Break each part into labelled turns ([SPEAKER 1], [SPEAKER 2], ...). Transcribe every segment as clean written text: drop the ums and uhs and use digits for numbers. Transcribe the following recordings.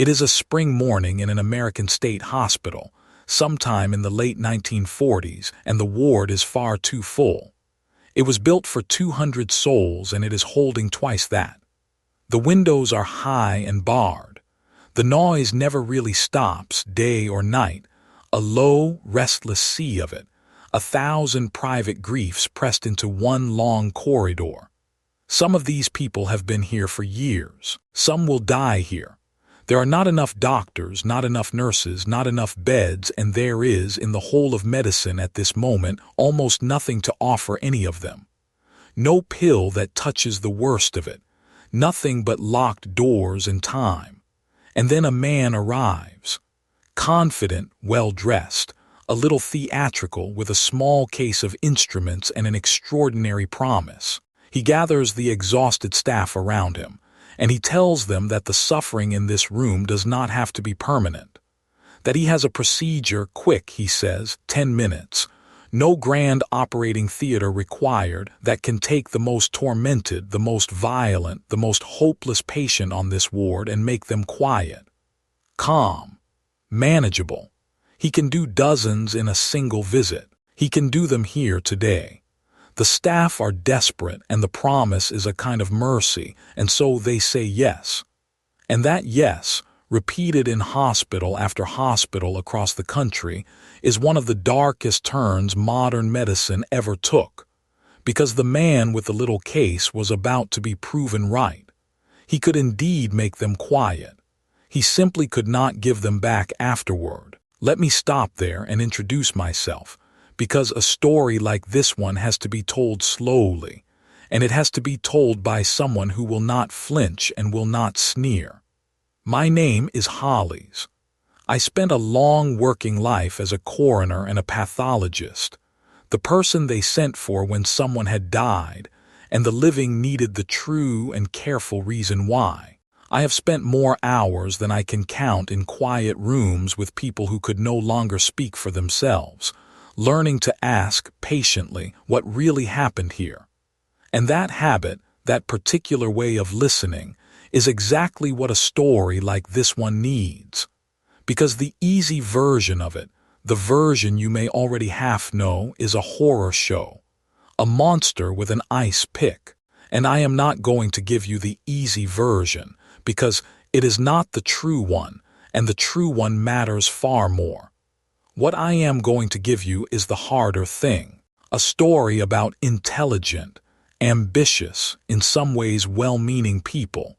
[SPEAKER 1] It is a spring morning in an American state hospital, sometime in the late 1940s, and the ward is far too full. It was built for 200 souls and it is holding twice that. The windows are high and barred. The noise never really stops, day or night, a low, restless sea of it, 1,000 private griefs pressed into one long corridor. Some of these people have been here for years. Some will die here. There are not enough doctors, not enough nurses, not enough beds, and there is, in the whole of medicine at this moment, almost nothing to offer any of them. No pill that touches the worst of it. Nothing but locked doors and time. And then a man arrives. Confident, well-dressed, a little theatrical, with a small case of instruments and an extraordinary promise. He gathers the exhausted staff around him, and he tells them that the suffering in this room does not have to be permanent. That he has a procedure, quick, he says, 10 minutes. No grand operating theater required, that can take the most tormented, the most violent, the most hopeless patient on this ward and make them quiet, calm, manageable. He can do dozens in a single visit. He can do them here today. The staff are desperate, and the promise is a kind of mercy, and so they say yes. And that yes, repeated in hospital after hospital across the country, is one of the darkest turns modern medicine ever took, because the man with the little case was about to be proven right. He could indeed make them quiet. He simply could not give them back afterward. Let me stop there and introduce myself, because a story like this one has to be told slowly, and it has to be told by someone who will not flinch and will not sneer. My name is Hollis. I spent a long working life as a coroner and a pathologist, the person they sent for when someone had died, and the living needed the true and careful reason why. I have spent more hours than I can count in quiet rooms with people who could no longer speak for themselves, learning to ask patiently what really happened here. And that habit, that particular way of listening, is exactly what a story like this one needs. Because the easy version of it, the version you may already half know, is a horror show, a monster with an ice pick. And I am not going to give you the easy version, because it is not the true one, and the true one matters far more. What I am going to give you is the harder thing, a story about intelligent, ambitious, in some ways well-meaning people,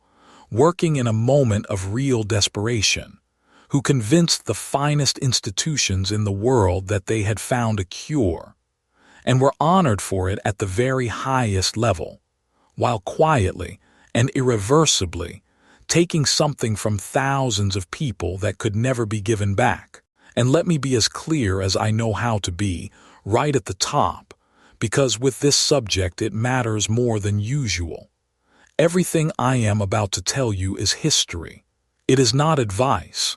[SPEAKER 1] working in a moment of real desperation, who convinced the finest institutions in the world that they had found a cure, and were honored for it at the very highest level, while quietly and irreversibly taking something from thousands of people that could never be given back. And let me be as clear as I know how to be, right at the top, because with this subject it matters more than usual. Everything I am about to tell you is history. It is not advice.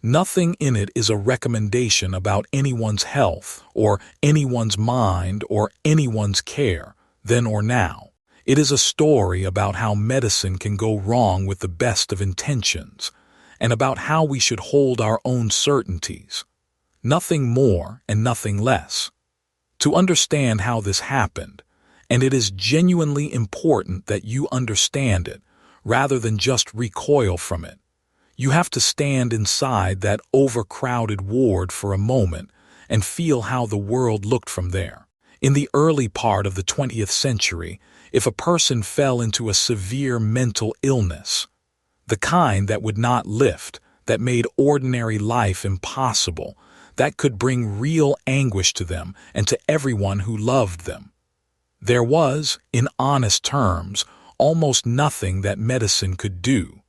[SPEAKER 1] Nothing in it is a recommendation about anyone's health, or anyone's mind, or anyone's care, then or now. It is a story about how medicine can go wrong with the best of intentions, and about how we should hold our own certainties. Nothing more and nothing less. To understand how this happened, and it is genuinely important that you understand it, rather than just recoil from it, you have to stand inside that overcrowded ward for a moment and feel how the world looked from there. In the early part of the 20th century, if a person fell into a severe mental illness, the kind that would not lift, that made ordinary life impossible, that could bring real anguish to them and to everyone who loved them, there was, in honest terms, almost nothing that medicine could do.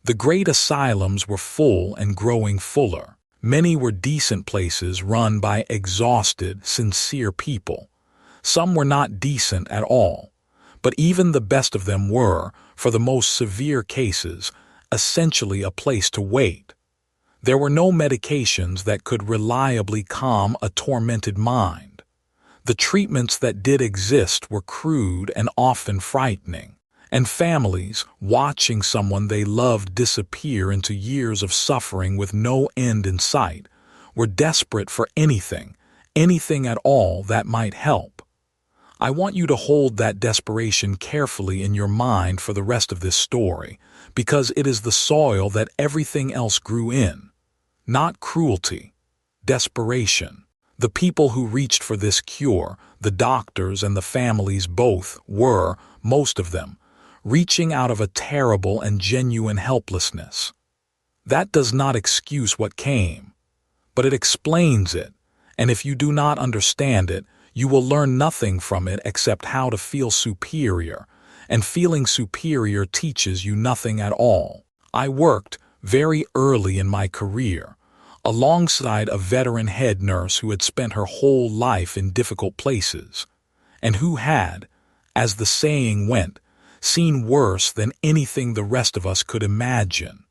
[SPEAKER 1] The great asylums were full and growing fuller. Many were decent places run by exhausted, sincere people. Some were not decent at all, but even the best of them were, for the most severe cases, essentially a place to wait. There were no medications that could reliably calm a tormented mind. The treatments that did exist were crude and often frightening, And families, watching someone they loved disappear into years of suffering with no end in sight, were desperate for anything at all that might help. I want you to hold that desperation carefully in your mind for the rest of this story, because it is the soil that everything else grew in. Not cruelty, desperation. The people who reached for this cure, the doctors and the families both, were, most of them, reaching out of a terrible and genuine helplessness. That does not excuse what came, but it explains it, and if you do not understand it, you will learn nothing from it except how to feel superior, and feeling superior teaches you nothing at all. I worked, very early in my career, alongside a veteran head nurse who had spent her whole life in difficult places, and who had, as the saying went, seen worse than anything the rest of us could imagine.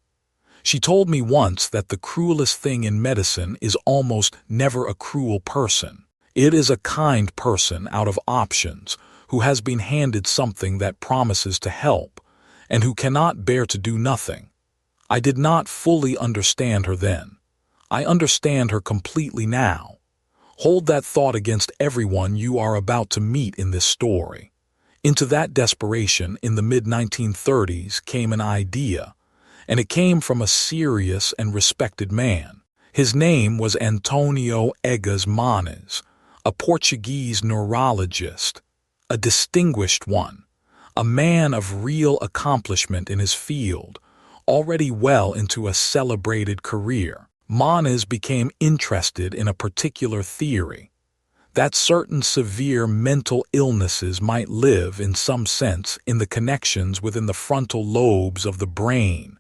[SPEAKER 1] She told me once that the cruelest thing in medicine is almost never a cruel person. It is a kind person out of options who has been handed something that promises to help and who cannot bear to do nothing. I did not fully understand her then. I understand her completely now. Hold that thought against everyone you are about to meet in this story. Into that desperation in the mid-1930s came an idea, and it came from a serious and respected man. His name was Antonio Egas Moniz, a Portuguese neurologist, a distinguished one, a man of real accomplishment in his field, already well into a celebrated career. Moniz became interested in a particular theory, that certain severe mental illnesses might live in some sense in the connections within the frontal lobes of the brain,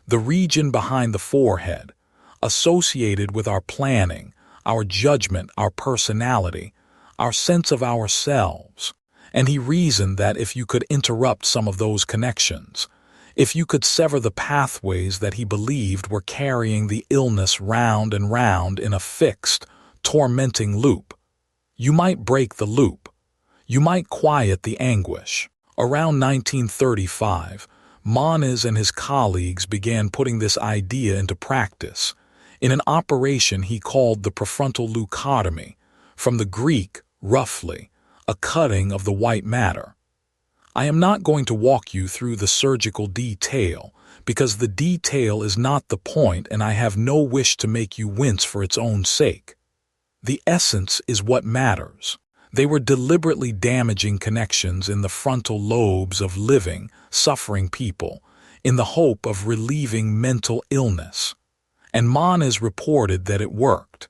[SPEAKER 1] the region behind the forehead, associated with our planning, our judgment, our personality, our sense of ourselves. And he reasoned that if you could interrupt some of those connections, if you could sever the pathways that he believed were carrying the illness round and round in a fixed, tormenting loop, you might break the loop. You might quiet the anguish. Around 1935, Moniz and his colleagues began putting this idea into practice in an operation he called the prefrontal leucotomy, from the Greek, roughly, a cutting of the white matter. I am not going to walk you through the surgical detail, because the detail is not the point and I have no wish to make you wince for its own sake. The essence is what matters. They were deliberately damaging connections in the frontal lobes of living, suffering people, in the hope of relieving mental illness. And Moniz reported that it worked.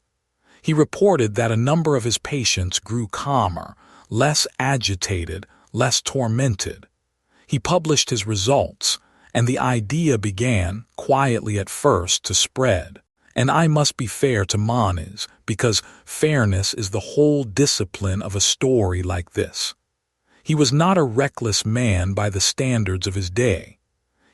[SPEAKER 1] He reported that a number of his patients grew calmer, less agitated, less tormented. He published his results, and the idea began, quietly at first, to spread. And I must be fair to Moniz, because fairness is the whole discipline of a story like this. He was not a reckless man by the standards of his day.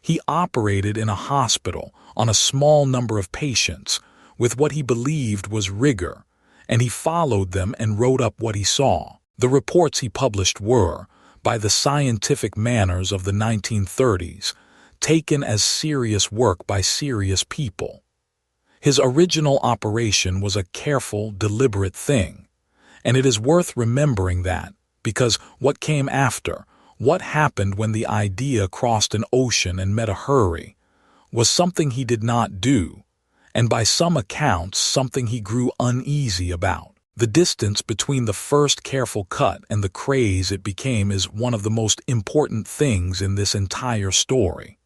[SPEAKER 1] He operated in a hospital on a small number of patients with what he believed was rigor, and he followed them and wrote up what he saw. The reports he published were, by the scientific manners of the 1930s, taken as serious work by serious people. His original operation was a careful, deliberate thing, and it is worth remembering that, because what came after, what happened when the idea crossed an ocean and met a hurry, was something he did not do, and by some accounts something he grew uneasy about. The distance between the first careful cut and the craze it became is one of the most important things in this entire story.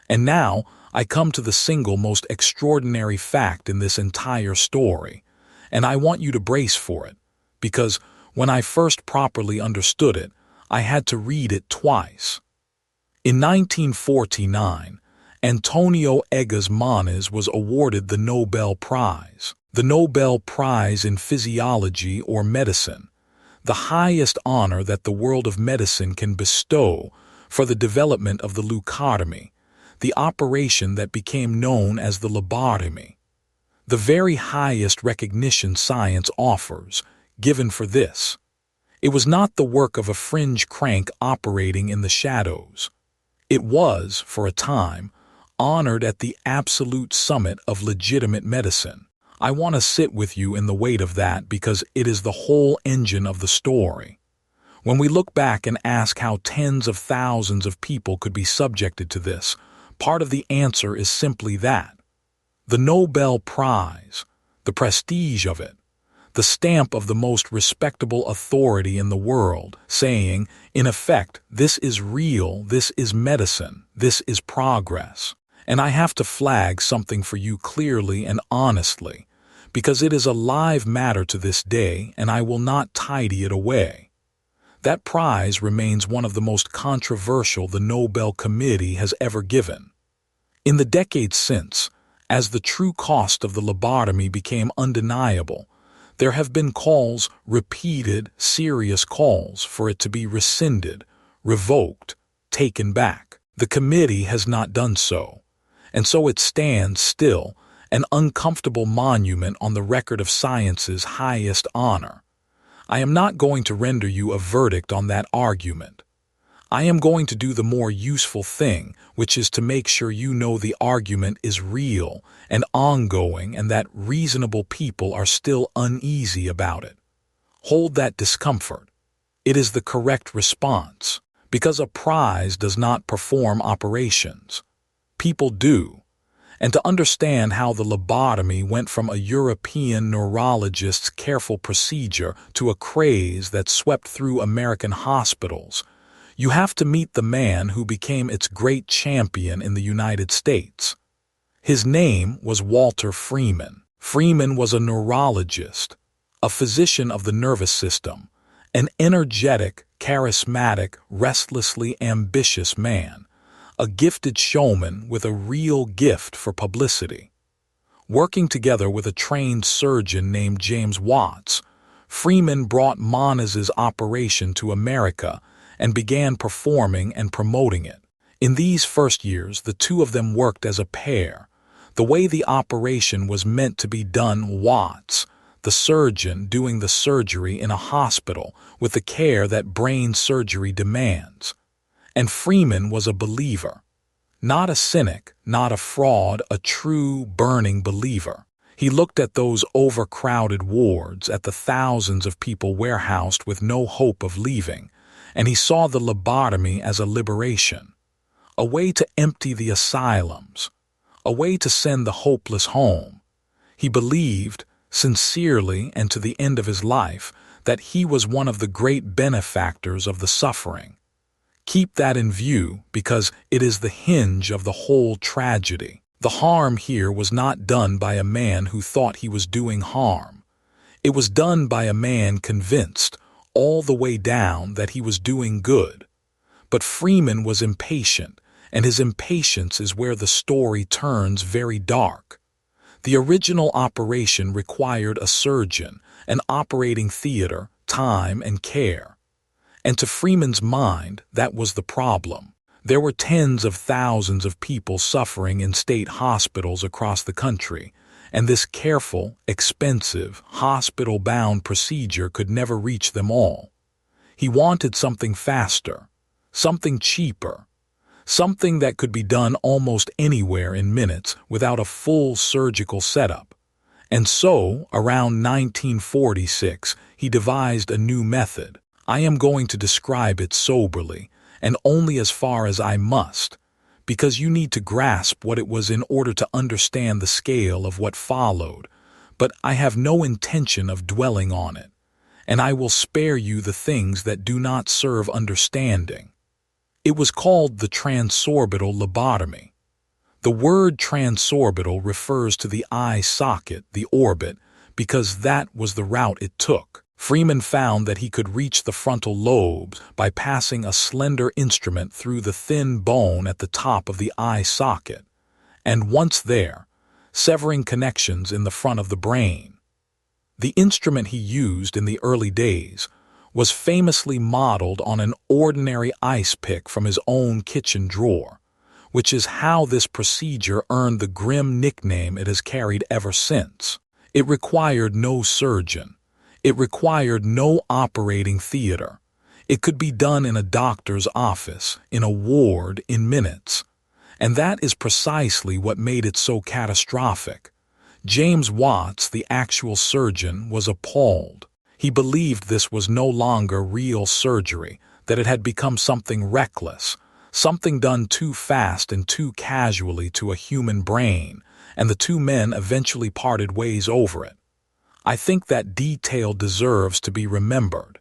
[SPEAKER 1] And now I come to the single most extraordinary fact in this entire story, and I want you to brace for it, because when I first properly understood it, I had to read it twice. In 1949, Antonio Egas Moniz was awarded the Nobel Prize, the Nobel Prize in Physiology or Medicine, the highest honor that the world of medicine can bestow for the development of the leucotomy, the operation that became known as the lobotomy, the very highest recognition science offers, given for this. It was not the work of a fringe crank operating in the shadows. It was, for a time, honored at the absolute summit of legitimate medicine. I want to sit with you in the weight of that because it is the whole engine of the story. When we look back and ask how tens of thousands of people could be subjected to this, part of the answer is simply that. The Nobel Prize, the prestige of it, the stamp of the most respectable authority in the world, saying, in effect, this is real, this is medicine, this is progress. And I have to flag something for you clearly and honestly, because it is a live matter to this day, and I will not tidy it away. That prize remains one of the most controversial the Nobel Committee has ever given. In the decades since, as the true cost of the lobotomy became undeniable, there have been calls, repeated, serious calls, for it to be rescinded, revoked, taken back. The committee has not done so, and so it stands still, an uncomfortable monument on the record of science's highest honor. I am not going to render you a verdict on that argument. I am going to do the more useful thing, which is to make sure you know the argument is real and ongoing and that reasonable people are still uneasy about it. Hold that discomfort. It is the correct response, because a prize does not perform operations. People do. And to understand how the lobotomy went from a European neurologist's careful procedure to a craze that swept through American hospitals, you have to meet the man who became its great champion in the United States. His name was Walter Freeman. Freeman was a neurologist, a physician of the nervous system, an energetic, charismatic, restlessly ambitious man, a gifted showman with a real gift for publicity. Working together with a trained surgeon named James Watts, Freeman brought Moniz's operation to America and began performing and promoting it. In these first years, the two of them worked as a pair. The way the operation was meant to be done, Watts, the surgeon, doing the surgery in a hospital with the care that brain surgery demands. And Freeman was a believer. Not a cynic, not a fraud, a true, burning believer. He looked at those overcrowded wards, at the thousands of people warehoused with no hope of leaving, and he saw the lobotomy as a liberation, a way to empty the asylums, a way to send the hopeless home. He believed, sincerely and to the end of his life, that he was one of the great benefactors of the suffering. Keep that in view, because it is the hinge of the whole tragedy. The harm here was not done by a man who thought he was doing harm. It was done by a man convinced, all the way down, that he was doing good. But Freeman was impatient, and his impatience is where the story turns very dark. The original operation required a surgeon, an operating theater, time, and care. And to Freeman's mind, that was the problem. There were tens of thousands of people suffering in state hospitals across the country, and this careful, expensive, hospital-bound procedure could never reach them all. He wanted something faster, something cheaper, something that could be done almost anywhere in minutes without a full surgical setup. And so, around 1946, he devised a new method. I am going to describe it soberly, and only as far as I must, because you need to grasp what it was in order to understand the scale of what followed, but I have no intention of dwelling on it, and I will spare you the things that do not serve understanding. It was called the transorbital lobotomy. The word transorbital refers to the eye socket, the orbit, because that was the route it took. Freeman found that he could reach the frontal lobes by passing a slender instrument through the thin bone at the top of the eye socket, and once there, severing connections in the front of the brain. The instrument he used in the early days was famously modeled on an ordinary ice pick from his own kitchen drawer, which is how this procedure earned the grim nickname it has carried ever since. It required no surgeon. It required no operating theater. It could be done in a doctor's office, in a ward, in minutes. And that is precisely what made it so catastrophic. James Watts, the actual surgeon, was appalled. He believed this was no longer real surgery, that it had become something reckless, something done too fast and too casually to a human brain, and the two men eventually parted ways over it. I think that detail deserves to be remembered.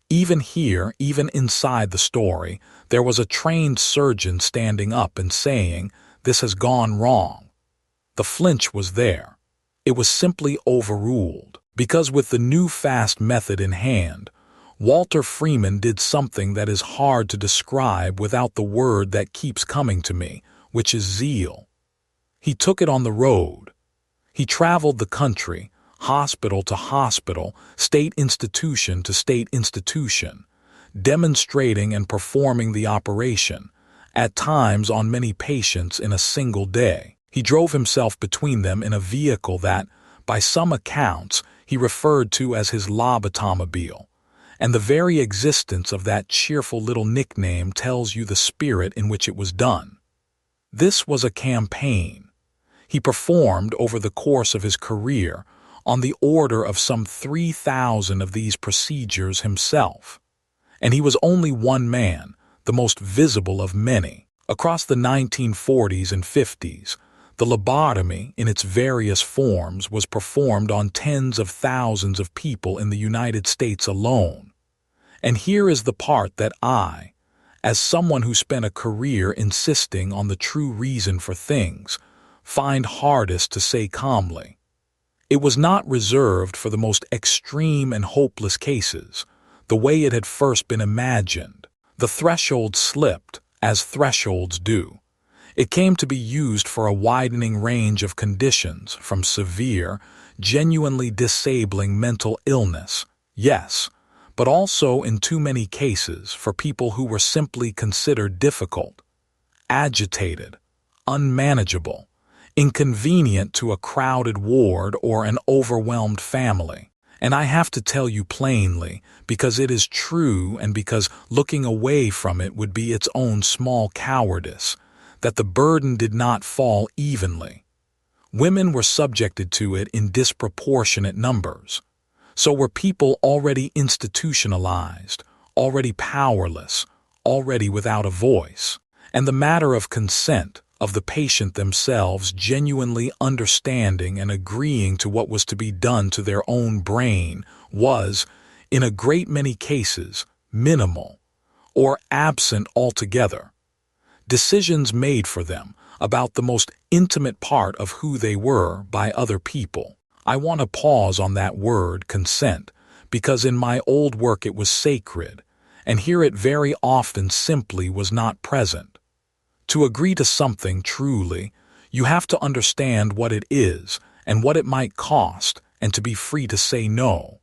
[SPEAKER 1] Even here, even inside the story, there was a trained surgeon standing up and saying, "This has gone wrong." The flinch was there. It was simply overruled, because with the new fast method in hand, Walter Freeman did something that is hard to describe without the word that keeps coming to me, which is zeal. He took it on the road. He traveled the country, hospital to hospital, state institution to state institution, demonstrating and performing the operation, at times on many patients in a single day. He drove himself between them in a vehicle that, by some accounts, he referred to as his Lobotomobile, and the very existence of that cheerful little nickname tells you the spirit in which it was done. This was a campaign. He performed over the course of his career on the order of some 3,000 of these procedures himself. And he was only one man, the most visible of many. Across the 1940s and 50s, the lobotomy, in its various forms, was performed on tens of thousands of people in the United States alone. And here is the part that I, as someone who spent a career insisting on the true reason for things, find hardest to say calmly. It was not reserved for the most extreme and hopeless cases, the way it had first been imagined. The threshold slipped, as thresholds do. It came to be used for a widening range of conditions, from severe, genuinely disabling mental illness, yes, but also in too many cases for people who were simply considered difficult, agitated, unmanageable, inconvenient to a crowded ward or an overwhelmed family. And I have to tell you plainly, because it is true and because looking away from it would be its own small cowardice, that the burden did not fall evenly. Women were subjected to it in disproportionate numbers. So were people already institutionalized, already powerless, already without a voice. And the matter of consent, of the patient themselves genuinely understanding and agreeing to what was to be done to their own brain, was, in a great many cases, minimal, or absent altogether. Decisions made for them about the most intimate part of who they were by other people. I want to pause on that word, consent, because in my old work it was sacred, and here it very often simply was not present. To agree to something truly, you have to understand what it is and what it might cost, and to be free to say no.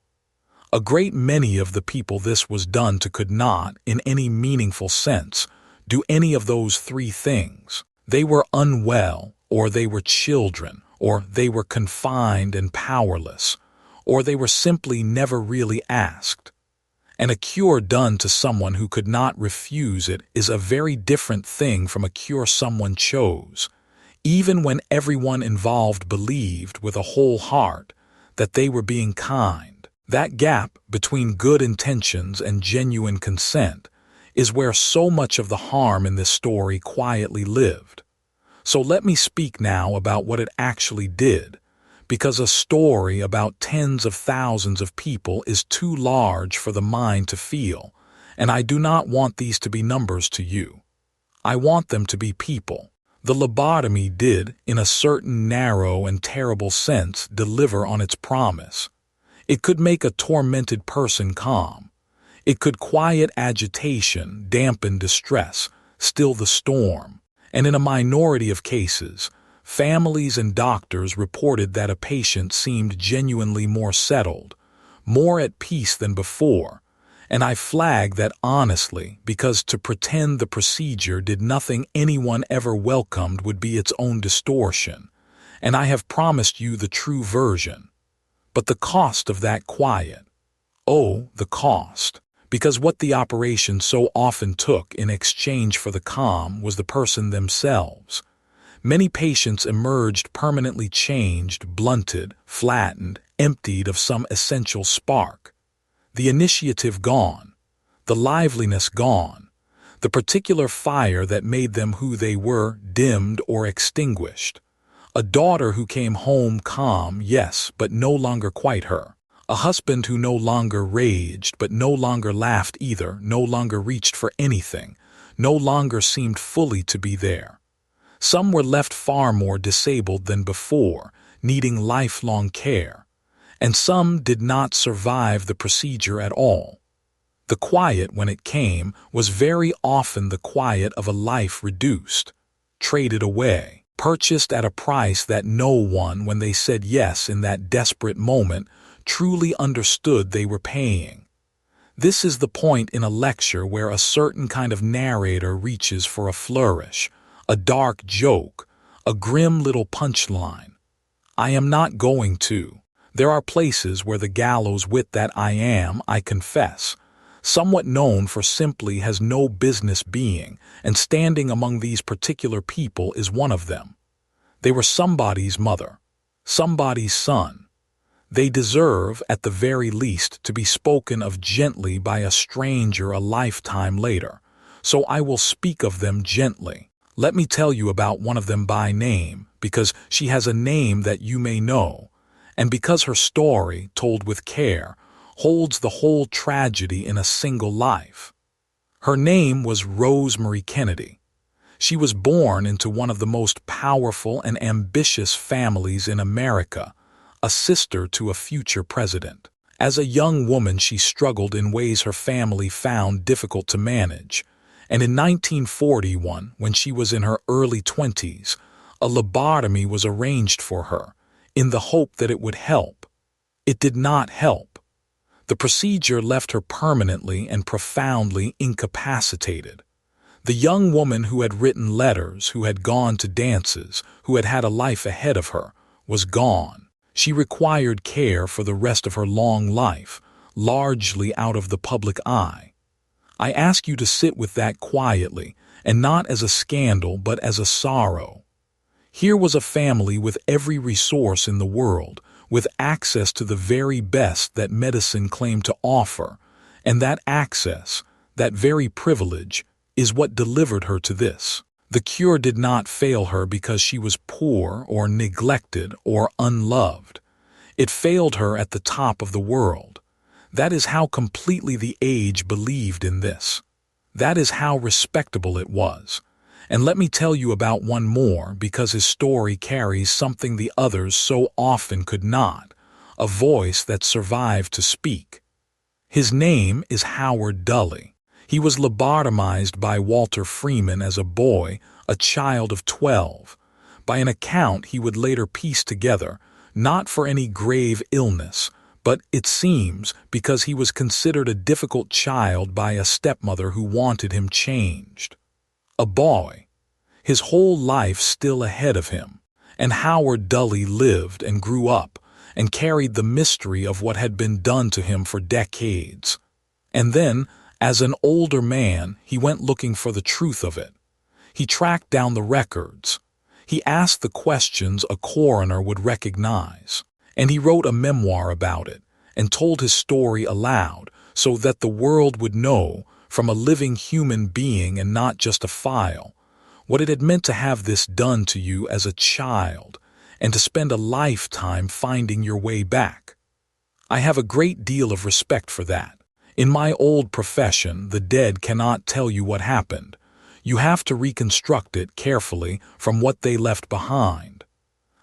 [SPEAKER 1] A great many of the people this was done to could not, in any meaningful sense, do any of those three things. They were unwell, or they were children, or they were confined and powerless, or they were simply never really asked. And a cure done to someone who could not refuse it is a very different thing from a cure someone chose, even when everyone involved believed with a whole heart that they were being kind. That gap between good intentions and genuine consent is where so much of the harm in this story quietly lived. So let me speak now about what it actually did, because a story about tens of thousands of people is too large for the mind to feel, and I do not want these to be numbers to you. I want them to be people. The lobotomy did, in a certain narrow and terrible sense, deliver on its promise. It could make a tormented person calm. It could quiet agitation, dampen distress, still the storm. And in a minority of cases, families and doctors reported that a patient seemed genuinely more settled, more at peace than before. And I flag that honestly, because to pretend the procedure did nothing anyone ever welcomed would be its own distortion. And I have promised you the true version. But the cost of that quiet. Oh, the cost. because what the operation so often took in exchange for the calm was the person themselves. Many patients emerged permanently changed, blunted, flattened, emptied of some essential spark. The initiative gone, the liveliness gone, the particular fire that made them who they were dimmed or extinguished. A daughter who came home calm, yes, but no longer quite her. A husband who no longer raged, but no longer laughed either, no longer reached for anything, no longer seemed fully to be there. Some were left far more disabled than before, needing lifelong care, and some did not survive the procedure at all. The quiet, when it came, was very often the quiet of a life reduced, traded away, purchased at a price that no one, when they said yes in that desperate moment, truly understood they were paying. This is the point in a lecture where a certain kind of narrator reaches for a flourish, a dark joke, a grim little punchline. I am not going to. There are places where the gallows wit that I am, I confess, somewhat known for simply has no business being, and standing among these particular people is one of them. They were somebody's mother, somebody's son. They deserve, at the very least, to be spoken of gently by a stranger a lifetime later, so I will speak of them gently. Let me tell you about one of them by name, because she has a name that you may know, and because her story, told with care, holds the whole tragedy in a single life. Her name was Rosemary Kennedy. She was born into one of the most powerful and ambitious families in America, a sister to a future president. As a young woman, she struggled in ways her family found difficult to manage, and in 1941, when she was in her early 20s, a lobotomy was arranged for her, in the hope that it would help. It did not help. The procedure left her permanently and profoundly incapacitated. The young woman who had written letters, who had gone to dances, who had had a life ahead of her, was gone. She required care for the rest of her long life, largely out of the public eye. I ask you to sit with that quietly, and not as a scandal but as a sorrow. Here was a family with every resource in the world, with access to the very best that medicine claimed to offer, and that access, that very privilege, is what delivered her to this. The cure did not fail her because she was poor or neglected or unloved. It failed her at the top of the world. That is how completely the age believed in this. That is how respectable it was. And let me tell you about one more, because his story carries something the others so often could not, a voice that survived to speak. His name is Howard Dully. He was lobotomized by Walter Freeman as a boy, a child of 12. By an account he would later piece together, not for any grave illness, but, it seems, because he was considered a difficult child by a stepmother who wanted him changed. A boy. His whole life still ahead of him. And Howard Dully lived and grew up and carried the mystery of what had been done to him for decades. And then, as an older man, he went looking for the truth of it. He tracked down the records. He asked the questions a coroner would recognize. And he wrote a memoir about it and told his story aloud so that the world would know, from a living human being and not just a file, what it had meant to have this done to you as a child and to spend a lifetime finding your way back. I have a great deal of respect for that. In my old profession, the dead cannot tell you what happened. You have to reconstruct it carefully from what they left behind.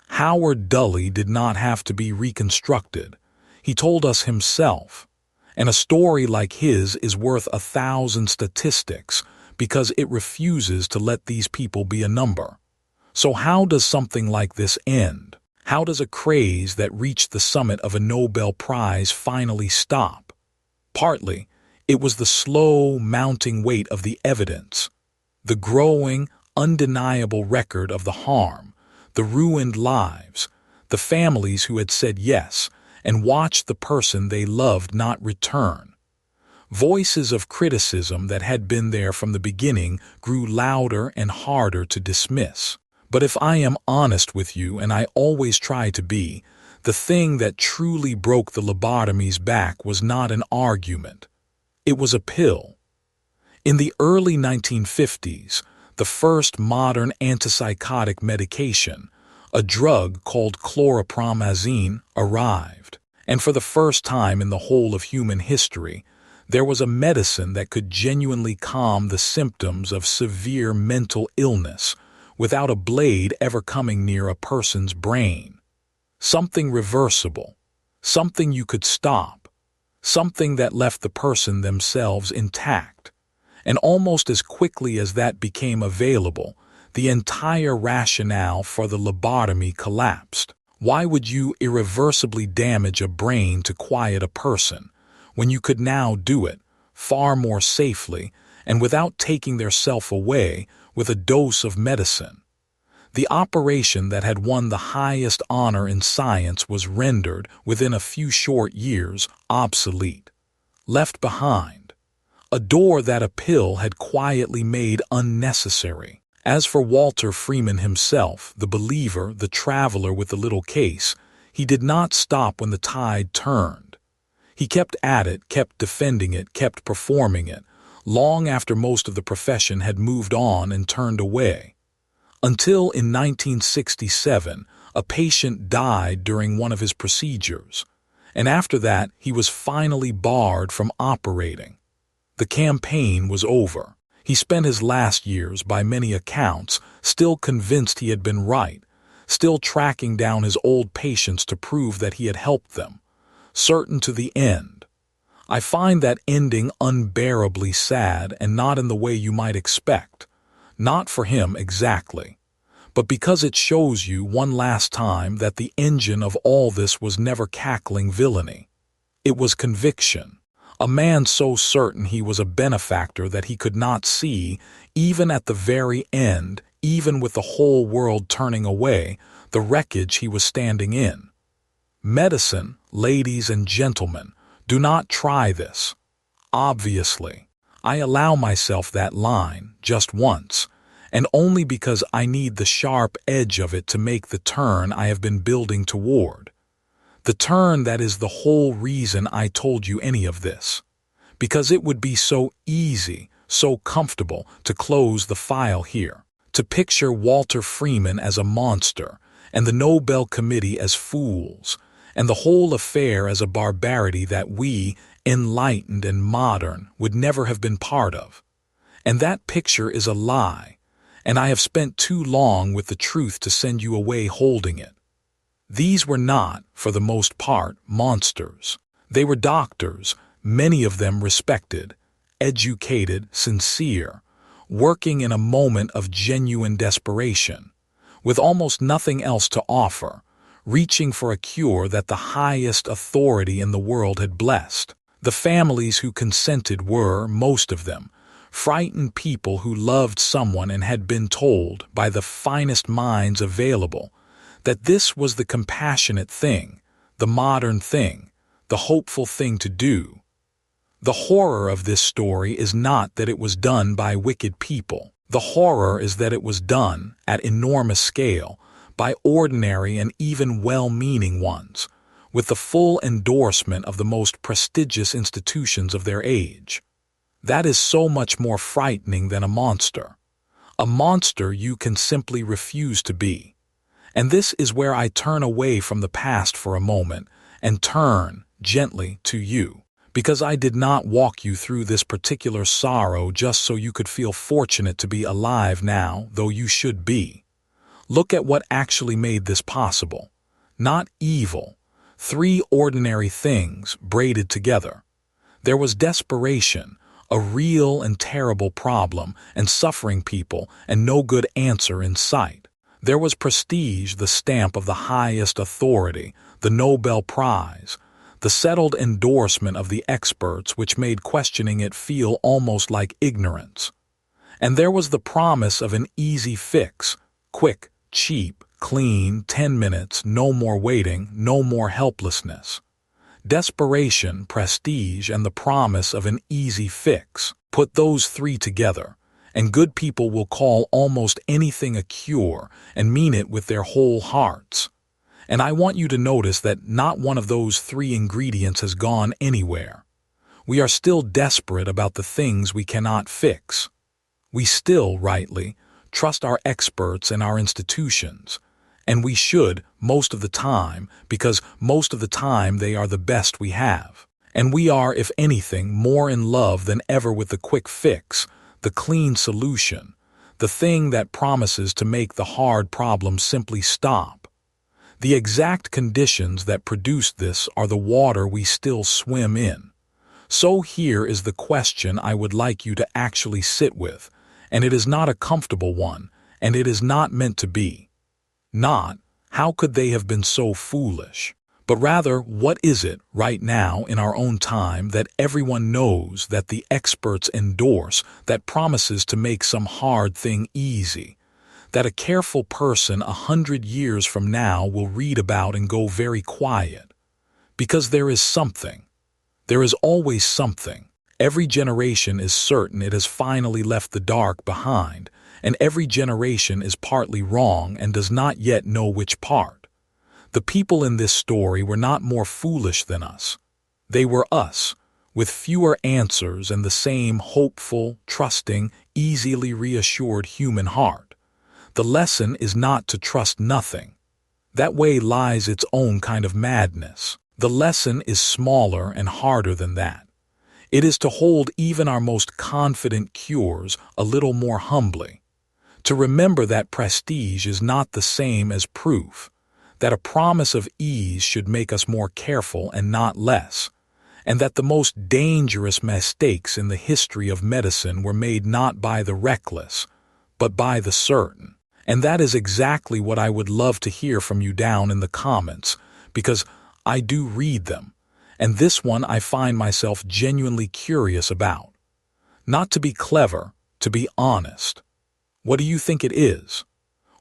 [SPEAKER 1] Howard Dully did not have to be reconstructed. He told us himself. And a story like his is worth 1,000 statistics because it refuses to let these people be a number. So how does something like this end? How does a craze that reached the summit of a Nobel Prize finally stop? Partly, it was the slow, mounting weight of the evidence, the growing, undeniable record of the harm, the ruined lives, the families who had said yes and watched the person they loved not return. Voices of criticism that had been there from the beginning grew louder and harder to dismiss. But if I am honest with you, and I always try to be, the thing that truly broke the lobotomy's back was not an argument. It was a pill. In the early 1950s, the first modern antipsychotic medication, a drug called chlorpromazine, arrived. And for the first time in the whole of human history, there was a medicine that could genuinely calm the symptoms of severe mental illness without a blade ever coming near a person's brain. Something reversible, something you could stop, something that left the person themselves intact. And almost as quickly as that became available, the entire rationale for the lobotomy collapsed. Why would you irreversibly damage a brain to quiet a person, when you could now do it far more safely and without taking their self away with a dose of medicine? The operation that had won the highest honor in science was rendered, within a few short years, obsolete, left behind. A door that a pill had quietly made unnecessary. As for Walter Freeman himself, the believer, the traveler with the little case, he did not stop when the tide turned. He kept at it, kept defending it, kept performing it, long after most of the profession had moved on and turned away. Until in 1967, a patient died during one of his procedures, and after that he was finally barred from operating. The campaign was over. He spent his last years, by many accounts, still convinced he had been right, still tracking down his old patients to prove that he had helped them, certain to the end. I find that ending unbearably sad, and not in the way you might expect. Not for him exactly, but because it shows you one last time that the engine of all this was never cackling villainy. It was conviction. A man so certain he was a benefactor that he could not see, even at the very end, even with the whole world turning away, the wreckage he was standing in. Medicine, ladies and gentlemen, do not try this. Obviously, I allow myself that line just once, and only because I need the sharp edge of it to make the turn I have been building toward. The turn that is the whole reason I told you any of this. Because it would be so easy, so comfortable to close the file here, to picture Walter Freeman as a monster, and the Nobel Committee as fools, and the whole affair as a barbarity that we, enlightened and modern, would never have been part of. And that picture is a lie, and I have spent too long with the truth to send you away holding it. These were not, for the most part, monsters. They were doctors, many of them respected, educated, sincere, working in a moment of genuine desperation, with almost nothing else to offer, reaching for a cure that the highest authority in the world had blessed. The families who consented were, most of them, frightened people who loved someone and had been told, by the finest minds available, that this was the compassionate thing, the modern thing, the hopeful thing to do. The horror of this story is not that it was done by wicked people. The horror is that it was done, at enormous scale, by ordinary and even well-meaning ones, with the full endorsement of the most prestigious institutions of their age. That is so much more frightening than a monster. A monster you can simply refuse to be. And this is where I turn away from the past for a moment and turn, gently, to you, because I did not walk you through this particular sorrow just so you could feel fortunate to be alive now, though you should be. Look at what actually made this possible. Not evil. 3 ordinary things braided together. There was desperation, a real and terrible problem, and suffering people, and no good answer in sight. There was prestige, the stamp of the highest authority, the Nobel Prize, the settled endorsement of the experts which made questioning it feel almost like ignorance. And there was the promise of an easy fix, quick, cheap, clean, 10 minutes, no more waiting, no more helplessness. Desperation, prestige, and the promise of an easy fix. Put those three together, and good people will call almost anything a cure and mean it with their whole hearts. And I want you to notice that not one of those three ingredients has gone anywhere. We are still desperate about the things we cannot fix. We still, rightly, trust our experts and our institutions. And we should, most of the time, because most of the time they are the best we have. And we are, if anything, more in love than ever with the quick fix, the clean solution, the thing that promises to make the hard problem simply stop. The exact conditions that produce this are the water we still swim in. So here is the question I would like you to actually sit with, and it is not a comfortable one, and it is not meant to be. Not, how could they have been so foolish? But rather, what is it, right now in our own time, that everyone knows, that the experts endorse, that promises to make some hard thing easy, that a careful person 100 years from now will read about and go very quiet? Because there is something. There is always something. Every generation is certain it has finally left the dark behind, and every generation is partly wrong and does not yet know which part. The people in this story were not more foolish than us. They were us, with fewer answers and the same hopeful, trusting, easily reassured human heart. The lesson is not to trust nothing. That way lies its own kind of madness. The lesson is smaller and harder than that. It is to hold even our most confident cures a little more humbly. To remember that prestige is not the same as proof, that a promise of ease should make us more careful and not less, and that the most dangerous mistakes in the history of medicine were made not by the reckless, but by the certain. And that is exactly what I would love to hear from you down in the comments, because I do read them, and this one I find myself genuinely curious about. Not to be clever, to be honest. What do you think it is?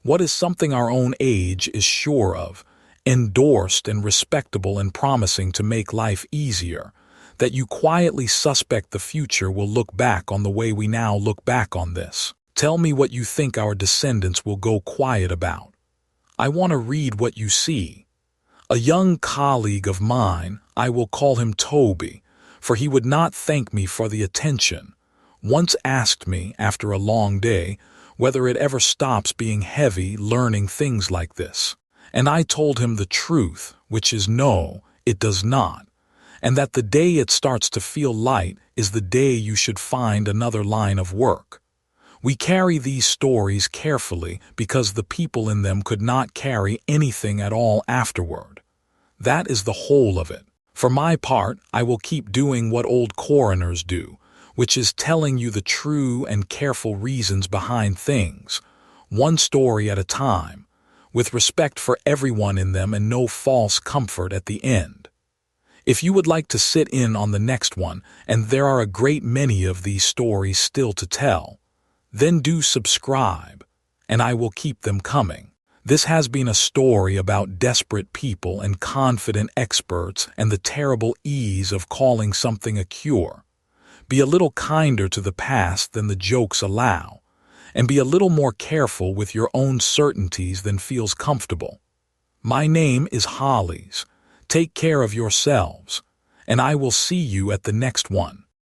[SPEAKER 1] What is something our own age is sure of, endorsed and respectable and promising to make life easier, that you quietly suspect the future will look back on the way we now look back on this? Tell me what you think our descendants will go quiet about. I want to read what you see. A young colleague of mine, I will call him Toby, for he would not thank me for the attention, once asked me, after a long day, whether it ever stops being heavy learning things like this. And I told him the truth, which is no, it does not, and that the day it starts to feel light is the day you should find another line of work. We carry these stories carefully because the people in them could not carry anything at all afterward. That is the whole of it. For my part, I will keep doing what old coroners do, which is telling you the true and careful reasons behind things, one story at a time, with respect for everyone in them and no false comfort at the end. If you would like to sit in on the next one, and there are a great many of these stories still to tell, then do subscribe, and I will keep them coming. This has been a story about desperate people and confident experts and the terrible ease of calling something a cure. Be a little kinder to the past than the jokes allow, and be a little more careful with your own certainties than feels comfortable. My name is Hollis. Take care of yourselves, and I will see you at the next one.